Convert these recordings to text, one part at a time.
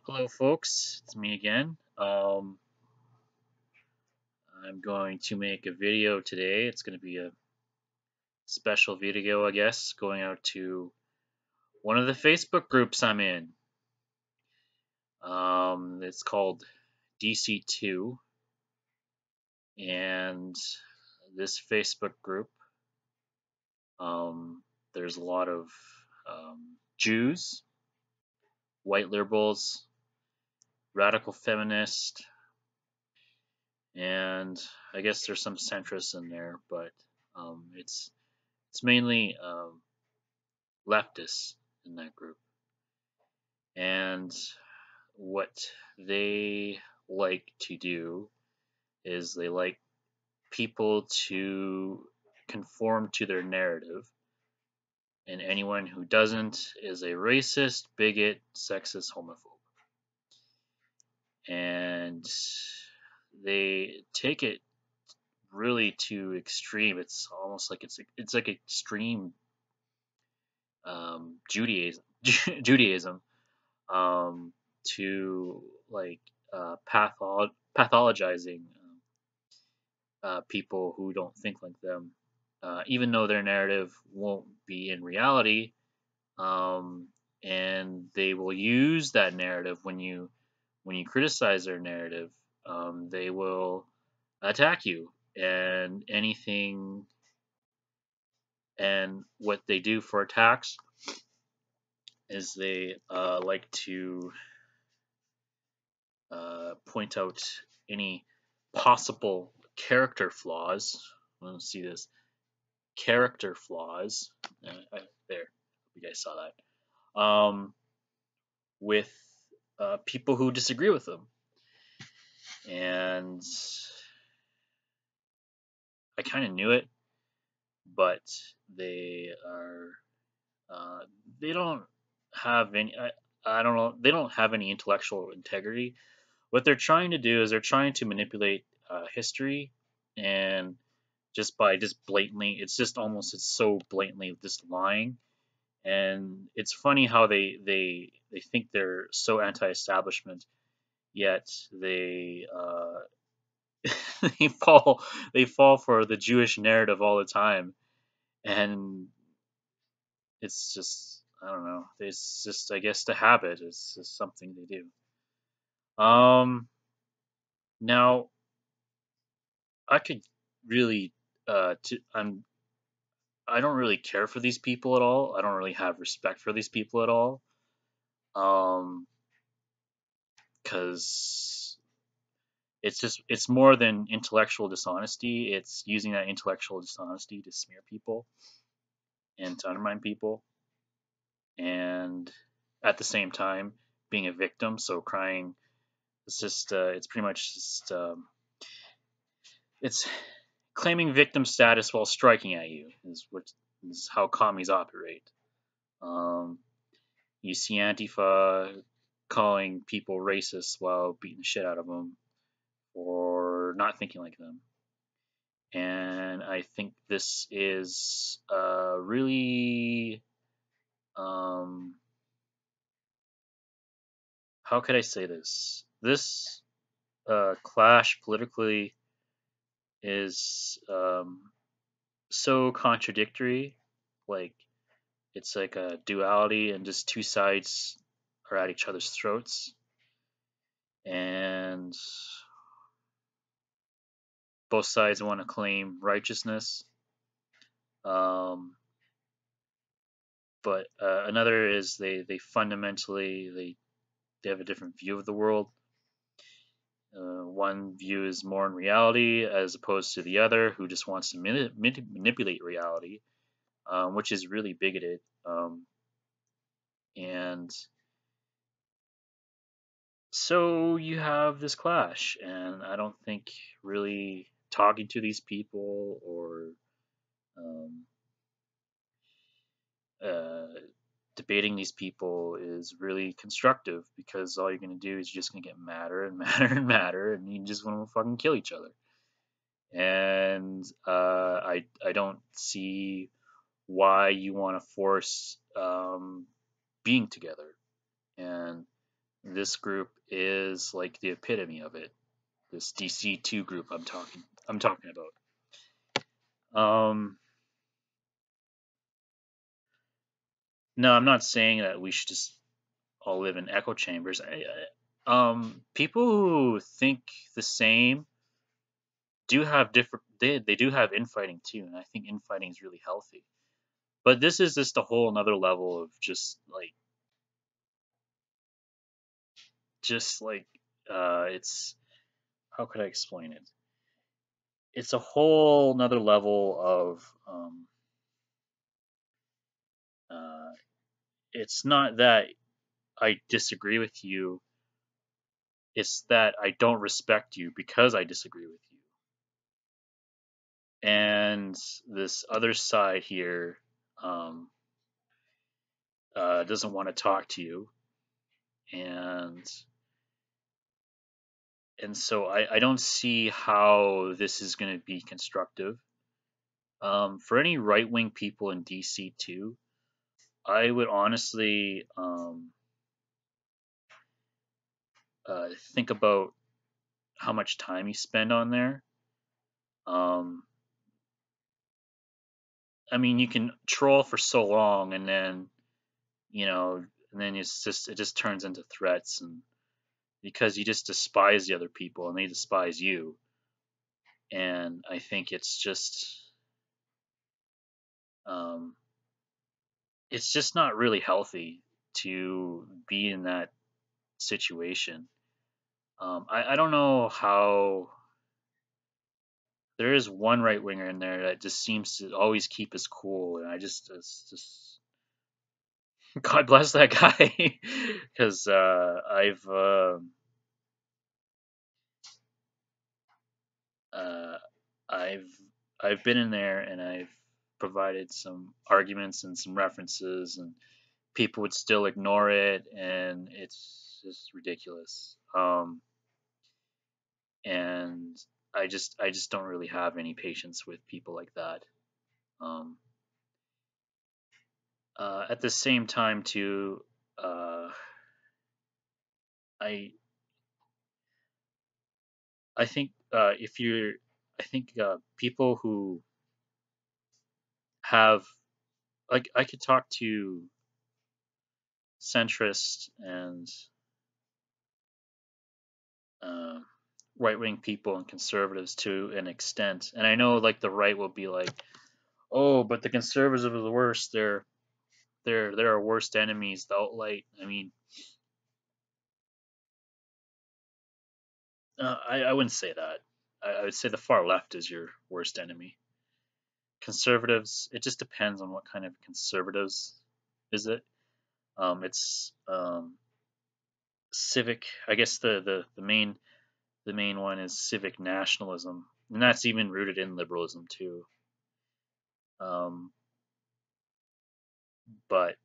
Hello, folks. It's me again. I'm going to make a video today. It's going to be a special video, I guess, going out to one of the Facebook groups I'm in. It's called dc2, and this Facebook group, there's a lot of Jews, white liberals, radical feminists, and I guess there's some centrists in there, but it's mainly leftists in that group. And what they like to do is they like people to conform to their narrative, and anyone who doesn't is a racist, bigot, sexist, homophobe. And they take it really to extreme. It's almost like it's like extreme Judaism, Judaism, to like pathologizing people who don't think like them, even though their narrative won't be in reality. Um, and they will use that narrative when you criticize their narrative. They will attack you and anything. And what they do for attacks is they like to point out any possible character flaws. Let's see this character flaws. There, you guys saw that. With people who disagree with them, and I kind of knew it, but they are uh, they don't have any. I don't know. They don't have any intellectual integrity. What they're trying to do is they're trying to manipulate history, and just by just blatantly, it's so blatantly just lying. And it's funny how they think they're so anti-establishment, yet they fall for the Jewish narrative all the time, and it's just I don't know. It's just I guess the habit is just something they do. Now I could really I don't really care for these people at all. I don't really have respect for these people at all. Um, because it's more than intellectual dishonesty. It's using that intellectual dishonesty to smear people and to undermine people, and at the same time being a victim. So crying. It's pretty much just it's claiming victim status while striking at you is how commies operate. Um, you see Antifa calling people racist while beating the shit out of them or not thinking like them. And I think this is really, um, how could I say this? This clash politically is so contradictory. Like, it's like a duality, and just two sides are at each other's throats. And both sides want to claim righteousness. Um, but another is they fundamentally they have a different view of the world. One view is more in reality as opposed to the other, who just wants to manipulate reality, which is really bigoted. And so you have this clash, and I don't think really talking to these people or um, uh, debating these people is really constructive, because all you're going to do is you're just going to get madder and madder and madder, and you just want to fucking kill each other. And I don't see why you want to force being together. And This group is like the epitome of it. This dc2 group I'm talking about. No, I'm not saying that we should just all live in echo chambers. People who think the same do have different. They do have infighting too, and I think infighting is really healthy. But this is just a whole another level of just like it's how could I explain it? It's a whole another level of uh, it's not that I disagree with you. It's that I don't respect you because I disagree with you. And this other side here um, doesn't want to talk to you, and so I don't see how this is going to be constructive. For any right wing people in DC2, I would honestly think about how much time you spend on there. Um, I mean, you can troll for so long, and then it just turns into threats, and because you just despise the other people and they despise you, and I think um, it's just not really healthy to be in that situation. I don't know how there is one right winger in there that just seems to always keep his cool, and it's just God bless that guy because uh, I've I've been in there and I've provided some arguments and some references, and people would still ignore it, and it's just ridiculous. And I just don't really have any patience with people like that. Um, at the same time, too, uh, I I think if you're I think people who have like I could talk to centrist and um, right wing people and conservatives to an extent, and I know like the right will be like, oh, but the conservatives are the worst. They're our worst enemies. The alt-right. I mean, I wouldn't say that. I would say the far left is your worst enemy. Conservatives. It just depends on what kind of conservatives is it. It's civic. I guess the main one is civic nationalism, and that's even rooted in liberalism too. Um, but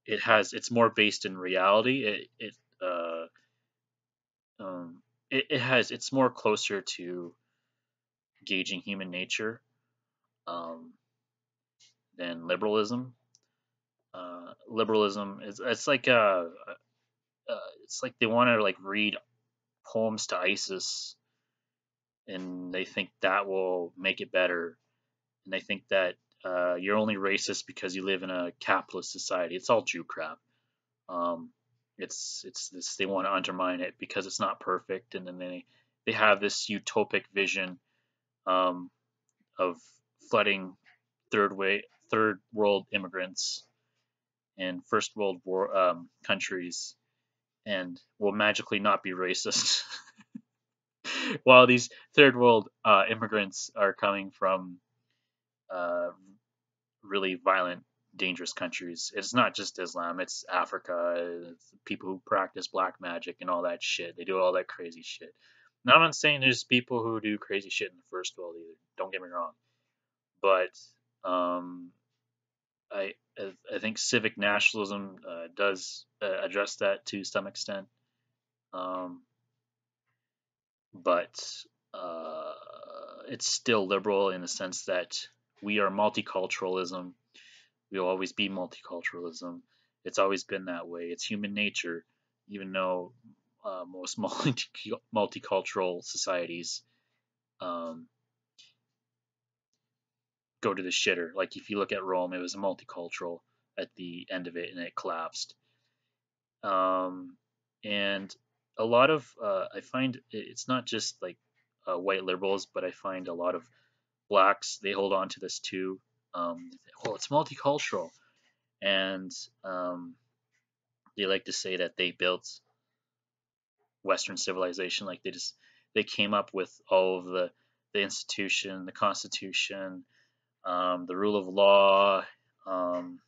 it's more based in reality. Uh, um, it's more closer to gauging human nature um, than liberalism. Liberalism is it's like they want to like read poems to ISIS, and they think that will make it better, and they think that you're only racist because you live in a capitalist society. It's all Jew crap. Um, it's this they want to undermine it because it's not perfect, and then they have this utopic vision um, of flooding third world immigrants in first world war countries, and will magically not be racist, while these third world immigrants are coming from uh, really violent, dangerous countries. It's not just Islam; it's Africa. It's people who practice black magic and all that shit. They do all that crazy shit. Now, I'm not saying there's people who do crazy shit in the first world either. Don't get me wrong, but um, I think civic nationalism does address that to some extent, um, but uh, it's still liberal in the sense that we are multiculturalism. We'll always be multiculturalism. It's always been that way. It's human nature. even though most multicultural societies um, go to the shitter. Like if you look at Rome, it was multicultural at the end of it, and it collapsed. Um, and a lot of I find it's not just like white liberals, but I find a lot of blacks they hold on to this too. Well, it's multicultural, and um, they like to say that they built Western civilization. Like they came up with all of the institution, the Constitution, the rule of law, um,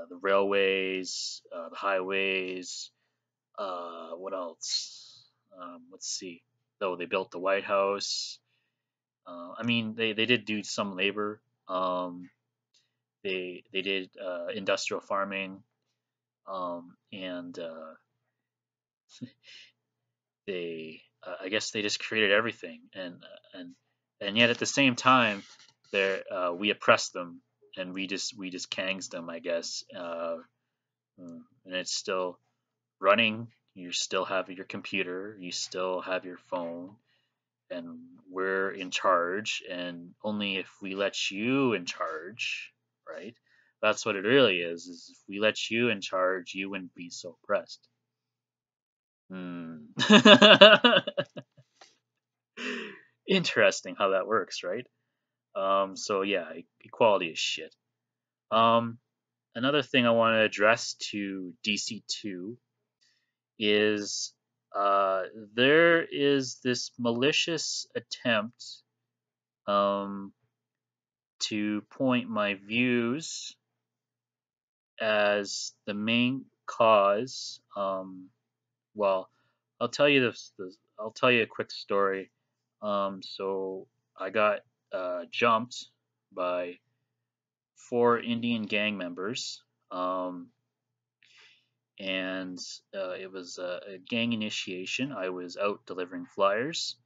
the railways, the highways. What else? Let's see. Oh, they built the White House. I mean, they did do some labor. They did industrial farming, and they I guess they just created everything, and yet at the same time, we oppressed them, and we just kangs them, I guess. And it's still running. You still have your computer. You still have your phone, and we're in charge. And only if we let you in charge, right? That's what it really is. Is if we let you in charge, you wouldn't be so oppressed. Hmm. Interesting how that works, right? So yeah, equality is shit. Um, Another thing I want to address to DC2 is uh, there is this malicious attempt um, to point my views as the main cause. Well, I'll tell you this. I'll tell you a quick story. So I got jumped by four Indian gang members, and it was a gang initiation. I was out delivering flyers,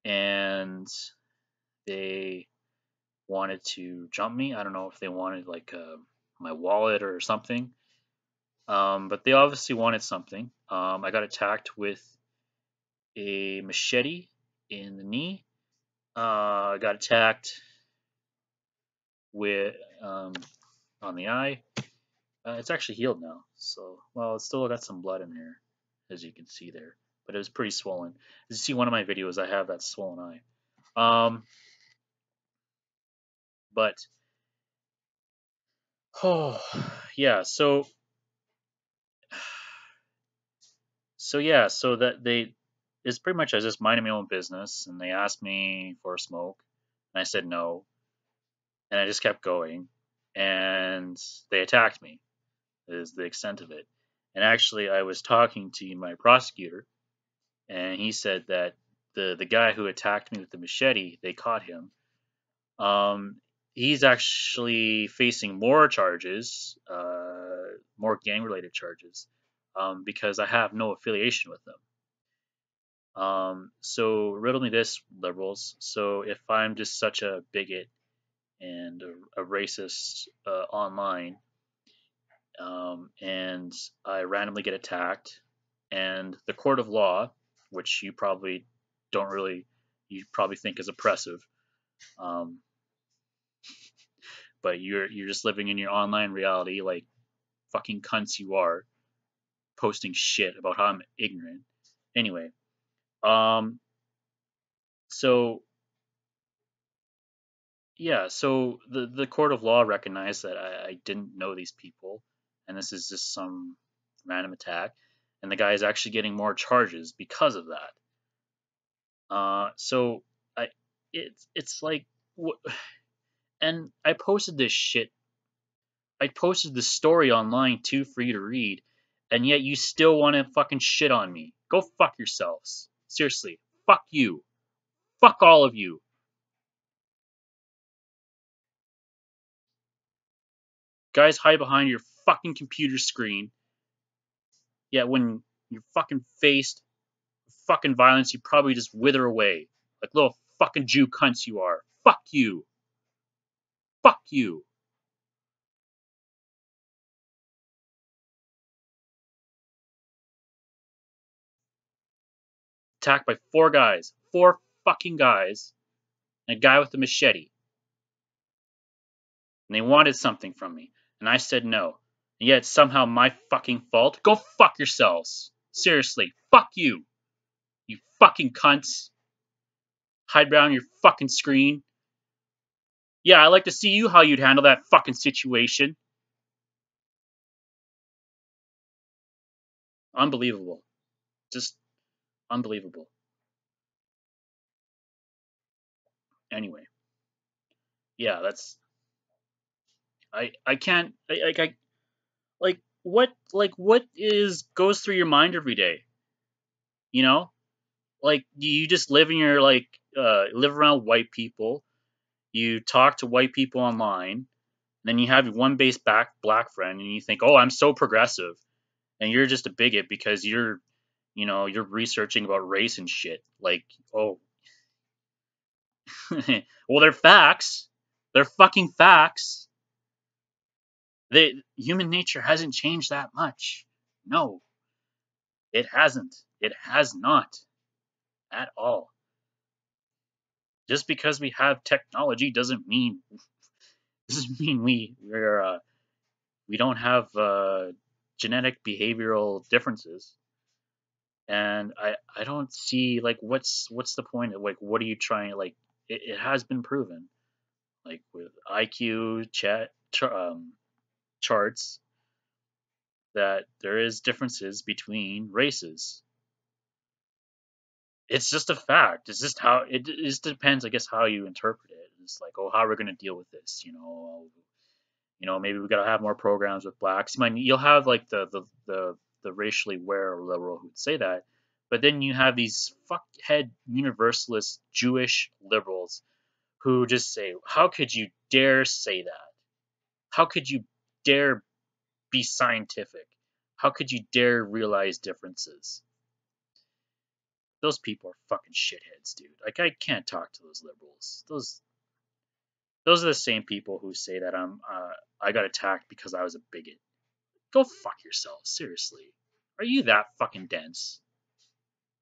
and they wanted to jump me. I don't know if they wanted like my wallet or something, but they obviously wanted something. I got attacked with a machete in the knee. I got attacked with on the eye. It's actually healed now, so well, it's still got some blood in there, as you can see there, but it was pretty swollen. As you see one of my videos, I have that swollen eye. But oh yeah, so that they it's pretty much I was just minding my own business, and they asked me for a smoke, and I said no, and I just kept going, and they attacked me. Is the extent of it. And actually, I was talking to my prosecutor, and he said that the guy who attacked me with the machete, they caught him. Um, he's actually facing more charges, more gang related charges, because I have no affiliation with them. So riddle me this, liberals. So if I'm just such a bigot and a racist online, and I randomly get attacked, and the court of law, which you probably don't really, you probably think is oppressive, um, but you're just living in your online reality like fucking cunts you are, posting shit about how I'm ignorant. Anyway, um, so yeah, so the court of law recognized that I didn't know these people, and this is just some random attack, and the guy is actually getting more charges because of that. So I it's like and I posted this shit. I posted the story online too for you to read, and yet you still want to fucking shit on me. Go fuck yourselves. Seriously, fuck you. Fuck all of you. Guys hide behind your fucking computer screen. Yet when you're fucking faced with fucking violence, you probably just wither away like little fucking Jew cunts you are. Fuck you. Fuck you. attacked by 4 guys, 4 fucking guys, and a guy with a machete. And they wanted something from me, and I said no. And yet it's somehow my fucking fault. Go fuck yourselves. Seriously, fuck you. You fucking cunts. Hide behind your fucking screen. Yeah, I'd like to see you how you'd handle that fucking situation. Unbelievable. Just unbelievable. Anyway, yeah, that's I can't I what is goes through your mind every day? You know, like you just live in your live around white people. You talk to white people online. Then you have your one base back black friend, and you think, oh, I'm so progressive, and you're just a bigot because you're researching about race and shit. Like, oh, well, they're facts. They're fucking facts. Human nature hasn't changed that much. No, it hasn't. It has not at all. Just because we have technology doesn't mean we don't have genetic behavioral differences. And I don't see like what's the point of like what are you trying like it has been proven like with IQ charts that there is differences between races. It's just a fact. It's just how it just depends, I guess, how you interpret it. It's like, oh, how are we going to deal with this? Maybe we got to have more programs with blacks. You'll have like the racially aware liberal who'd say that, but then you have these fuckhead universalist Jewish liberals who just say, "How could you dare say that? How could you dare be scientific? How could you dare realize differences?" Those people are fucking shitheads, dude. Like I can't talk to those liberals. Those are the same people who say that I got attacked because I was a bigot. Go fuck yourself, seriously. Are you that fucking dense?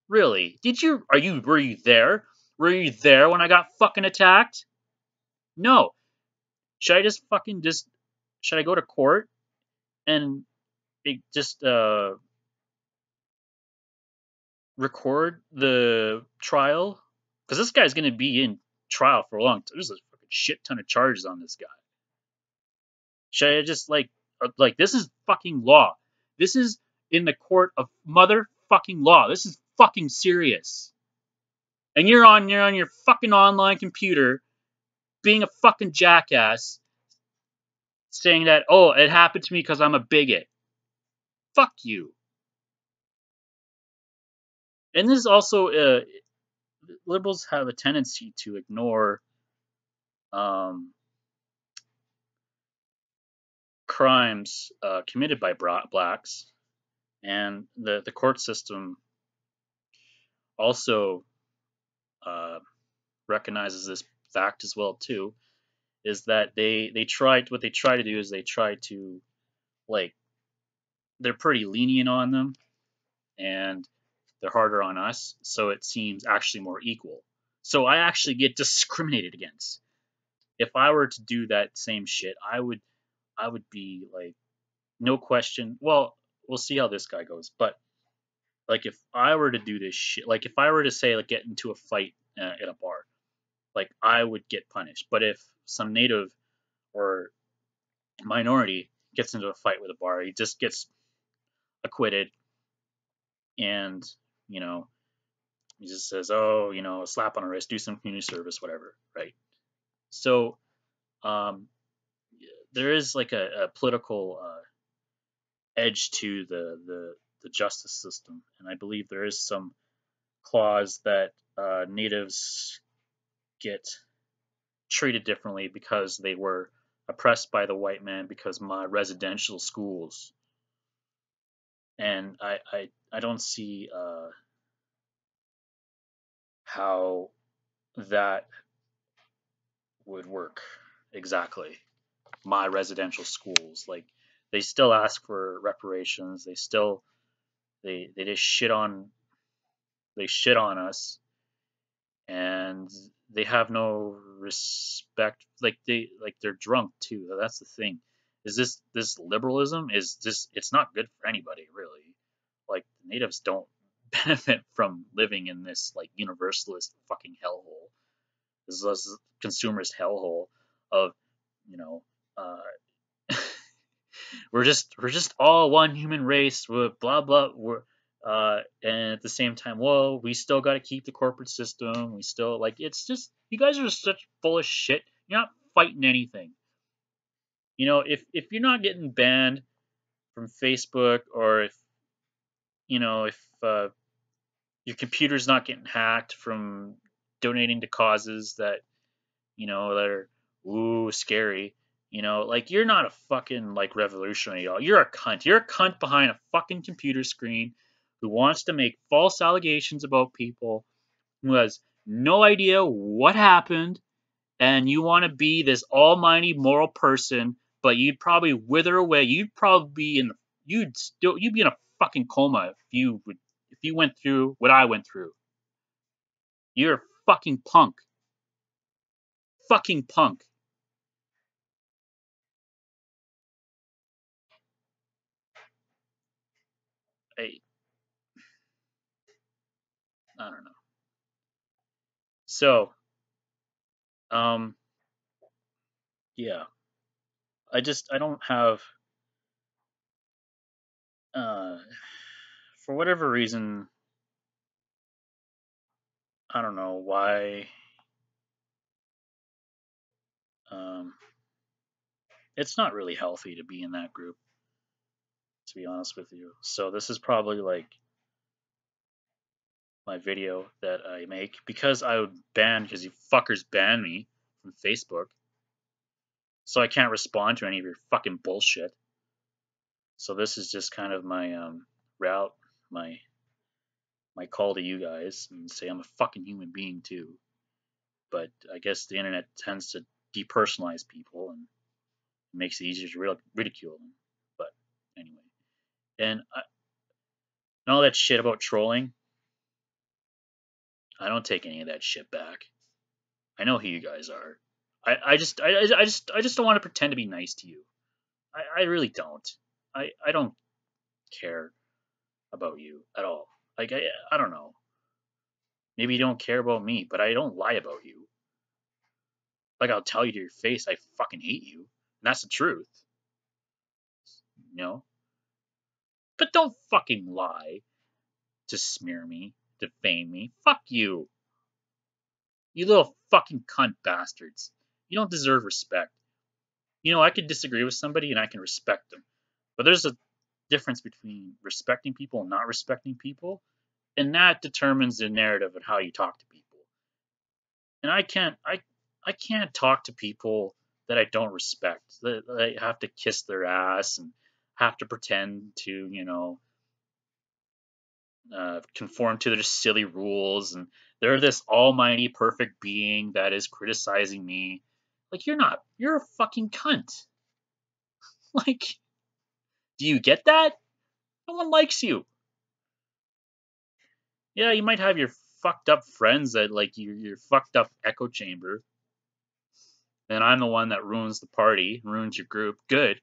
Really? Were you there? Were you there when I got fucking attacked? No. Should I should I go to court and just record the trial? Because this guy's gonna be in trial for a long time. There's a fucking shit ton of charges on this guy. Should I just like this is fucking law. This is in the court of motherfucking law. This is fucking serious. And you're on your fucking online computer being a fucking jackass saying that, oh, it happened to me because I'm a bigot. Fuck you. And this is also liberals have a tendency to ignore um, crimes committed by blacks, and the court system also uh, recognizes this fact as well too. Is that they try to do is they try to like they're pretty lenient on them and they're harder on us, so it seems actually more equal. So I actually get discriminated against. If I were to do that same shit, I would be like no question. Well, we'll see how this guy goes, but like if I were to do this shit, like if I were to say like get into a fight at a bar, like I would get punished. But if some native or minority gets into a fight with a bar, he just gets acquitted, and you know he just says, "Oh, a slap on the wrist, do some community service, whatever." Right? So um, there is like a political edge to the justice system, and I believe there is some clause that natives get treated differently because they were oppressed by the white man because my residential schools, and I don't see how that would work exactly. My residential schools, like they still ask for reparations. They just shit on they shit on us, and they have no respect. They're drunk too. That's the thing. Is this liberalism? Is this? It's not good for anybody really. Like the natives don't benefit from living in this like universalist fucking hellhole. This consumerist hellhole of you know uh, we're just all one human race. We're blah blah. And at the same time, well, we still got to keep the corporate system. We still like it's just you guys are such full of shit. You're not fighting anything. If you're not getting banned from Facebook, or if your computer's not getting hacked from donating to causes that are scary. Like you're not a fucking like revolutionary at all. You're a cunt. You're a cunt behind a fucking computer screen who wants to make false allegations about people, who has no idea what happened, and you want to be this almighty moral person, but you'd probably wither away. You'd probably be you'd be in a fucking coma if you went through what I went through. You're a fucking punk. Fucking punk. I, I don't know. So, um, yeah, I don't have uh for whatever reason, I don't know why. um it's not really healthy to be in that group, to be honest with you. So this is probably like my video that I make because I would ban because you fuckers ban me from Facebook. So I can't respond to any of your fucking bullshit. So this is just kind of my route, my my call to you guys, and say I'm a fucking human being too. But I guess the internet tends to depersonalize people and makes it easier to ridicule them. But anyway, and all that shit about trolling, I don't take any of that shit back. I know who you guys are. I just don't want to pretend to be nice to you. I really don't. I don't care about you at all. Like I don't know. Maybe you don't care about me, but I don't lie about you. Like I'll tell you to your face, I fucking hate you, and that's the truth. You know. But don't fucking lie to smear me, defame me. Fuck you. You little fucking cunt bastards. You don't deserve respect. I could disagree with somebody and I can respect them. But there's a difference between respecting people and not respecting people, and that determines the narrative and how you talk to people. And I can't talk to people that I don't respect. That I have to kiss their ass and have to pretend to, conform to their silly rules, and they're this almighty perfect being that is criticizing me. Like you're not. You're a fucking cunt. Like, do you get that? No one likes you. Yeah, you might have your fucked up friends that like your fucked up echo chamber, and I'm the one that ruins the party, ruins your group. Good,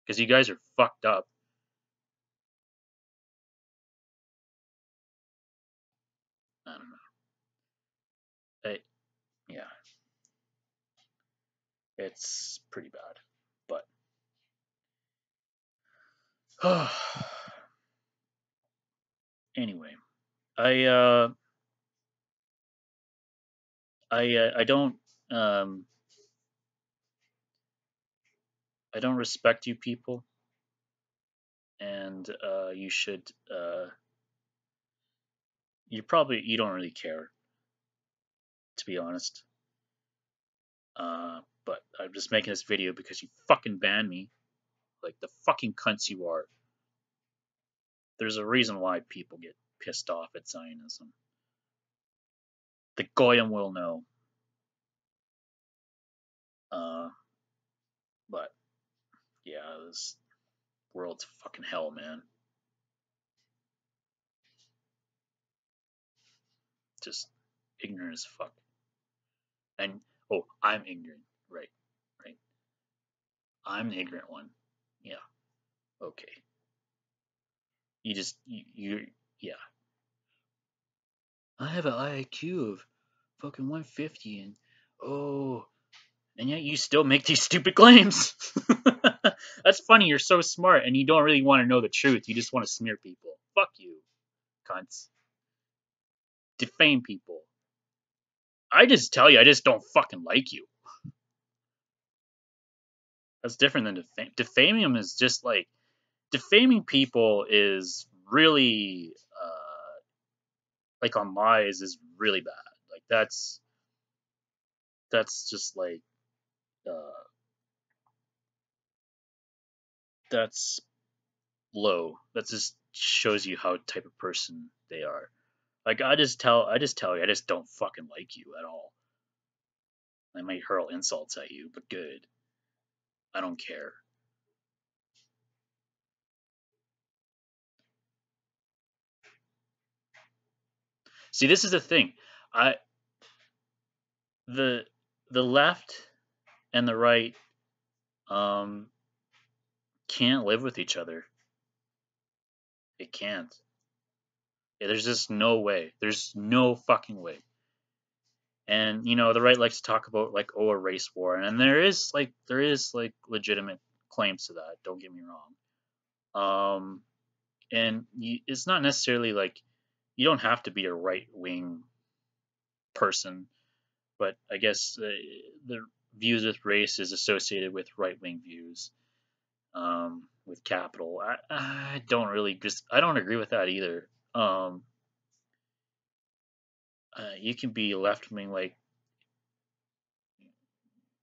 because you guys are fucked up. I don't know. Yeah, it's pretty bad. But anyway, I uh I um I don't respect you people, and you should you don't really care, to be honest. But I'm just making this video because you fucking banned me, like the fucking cunts you are. There's a reason why people get pissed off at Zionism. The Goyim will know. Uh, but yeah, this world's fucking hell, man. just ignorant as fuck. And oh, I'm ignorant. Right, right. I'm the ignorant one. Yeah. Okay. You yeah. I have an IQ of fucking 150 and oh, and yet you still make these stupid claims. That's funny. You're so smart and you don't really want to know the truth. You just want to smear people. Fuck you, cunts. Defame people. I just tell you, I just don't fucking like you. That's different than defame. Defaming them is just like defaming people is really like on lies is really bad. Like that's just like uh, that's low. That just shows you how type of person they are. Like I just tell you, I just don't fucking like you at all. I might hurl insults at you, but good. I don't care. See, this is the thing. I the the left and the right um can't live with each other. It can't. There's just no way. There's no fucking way. And the right likes to talk about like a race war, and there is like legitimate claims to that. Don't get me wrong. And it's not necessarily like you don't have to be a right wing person, but I guess the views with race is associated with right wing views. With capital, I don't really just I don't agree with that either. You can be left wing, like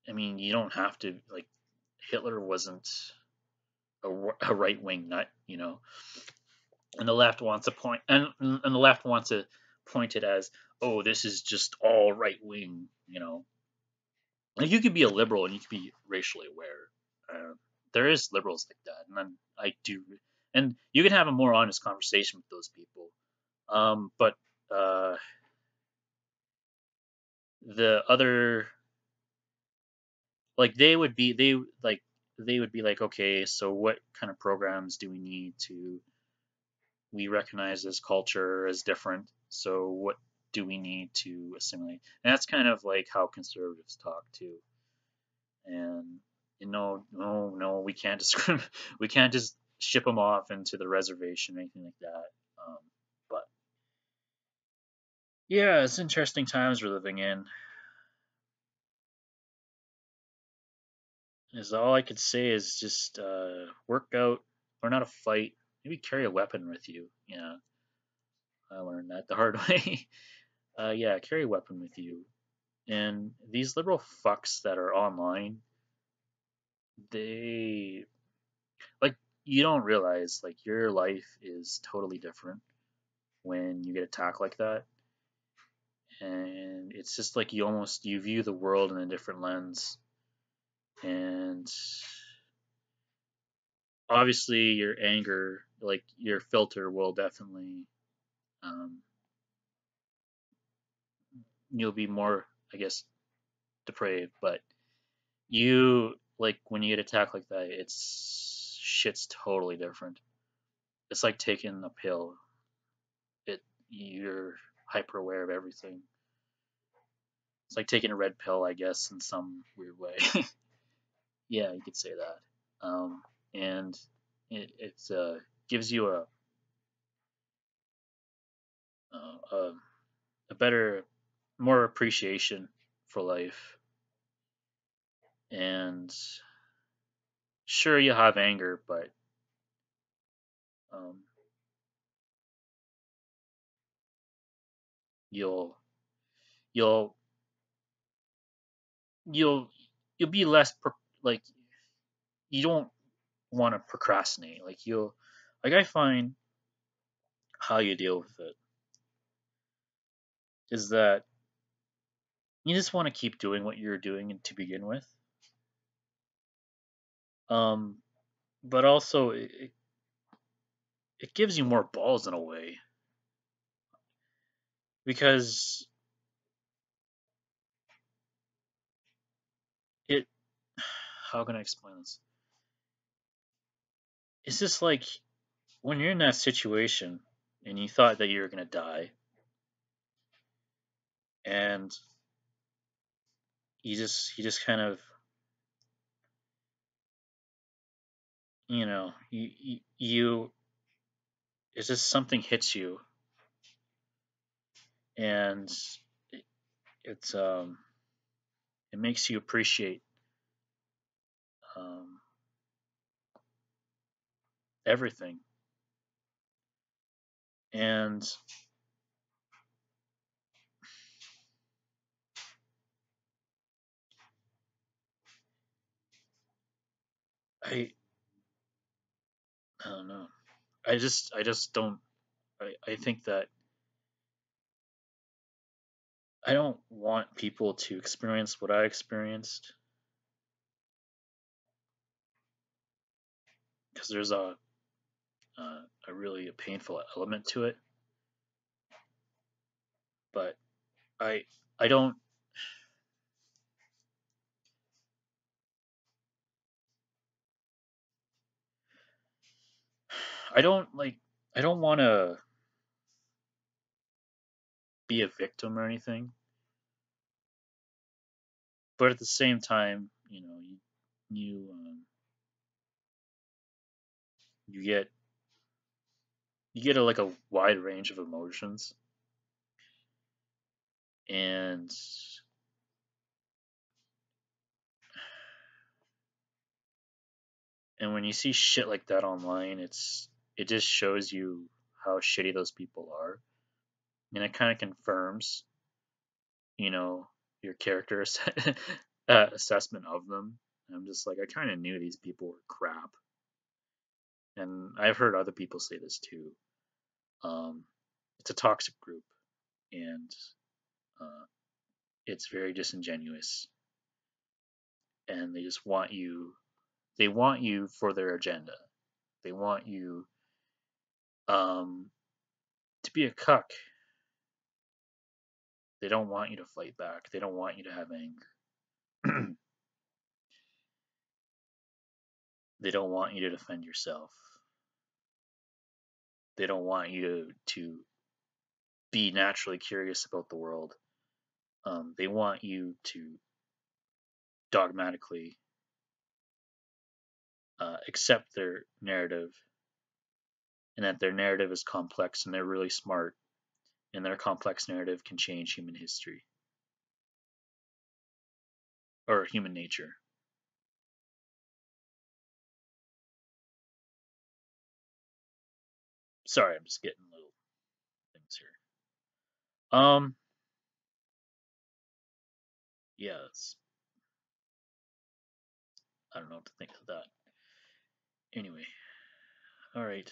I mean, you don't have to like Hitler wasn't a right wing nut. And the left wants to point and the left wants to point it as, oh, this is just all right wing. Like you could be a liberal and you could be racially aware. There is liberals like that, and I do, and you can have a more honest conversation with those people. But uh, the other, like they would be like, okay, so what kind of programs do we need to we recognize this culture as different? So what do we need to assimilate? And that's kind of like how conservatives talk too. And no, no, we can't discriminate. We can't just ship them off into the reservation or anything like that. But yeah, it's interesting times we're living in. Is all I could say is just work out, learn how to fight, maybe carry a weapon with you. Yeah, I learned that the hard way. Yeah, carry a weapon with you. And these liberal fucks that are online, they like you don't realize like your life is totally different when you get attacked like that. And it's just like you view the world in a different lens. And obviously your anger, like your filter will definitely um, you'll be more, I guess, depraved. But you like when you get attacked like that, it's shit's totally different. It's like taking a pill. You're hyper aware of everything. It's like taking a red pill, I guess, in some weird way. Yeah, you could say that. And it gives you a a better, more appreciation for life. And sure, you have anger, but um, you'll you'll you'll you'll be less like you don't want to procrastinate. Like I find how you deal with it is that you just want to keep doing what you're doing to begin with. Um, but also it gives you more balls in a way. because it. How can I explain this? It's just like when you're in that situation and you thought that you were gonna die, and you just kind of, you it's just something hits you, and it, it makes you appreciate um, everything. And I I don't know. I just don't. I think that I don't want people to experience what I experienced, because there's a really painful element to it. But I I don't I don't like I don't want to be a victim or anything. But at the same time, you get like a wide range of emotions, and when you see shit like that online, it just shows you how shitty those people are, and it kind of confirms, you know, your character assessment of them. And I'm just like, I kind of knew these people were crap, and I've heard other people say this too. Um, it's a toxic group, and uh, it's very disingenuous, and they just want you. They want you for their agenda. They want you um, to be a cuck. They don't want you to fight back. They don't want you to have anger. They don't want you to defend yourself. They don't want you to be naturally curious about the world. They want you to dogmatically accept their narrative, and that their narrative is complex, and they're really smart, and their complex narrative can change human history or human nature. Sorry, I'm just getting little things here. Um, yes, I don't know what to think of that. Anyway, all right.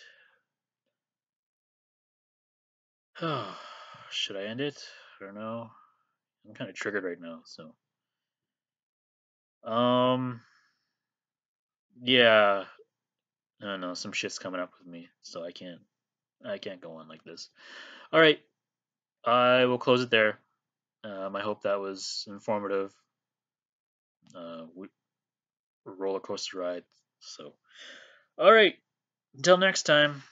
Should I end it? I don't know. I'm kind of triggered right now, so um, yeah. I don't know. Some shit's coming up with me, so I can't go on like this. All right, I will close it there. I hope that was informative. We roller coaster ride. So, all right. Until next time.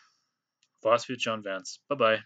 Philosophy with John Vance. Bye bye.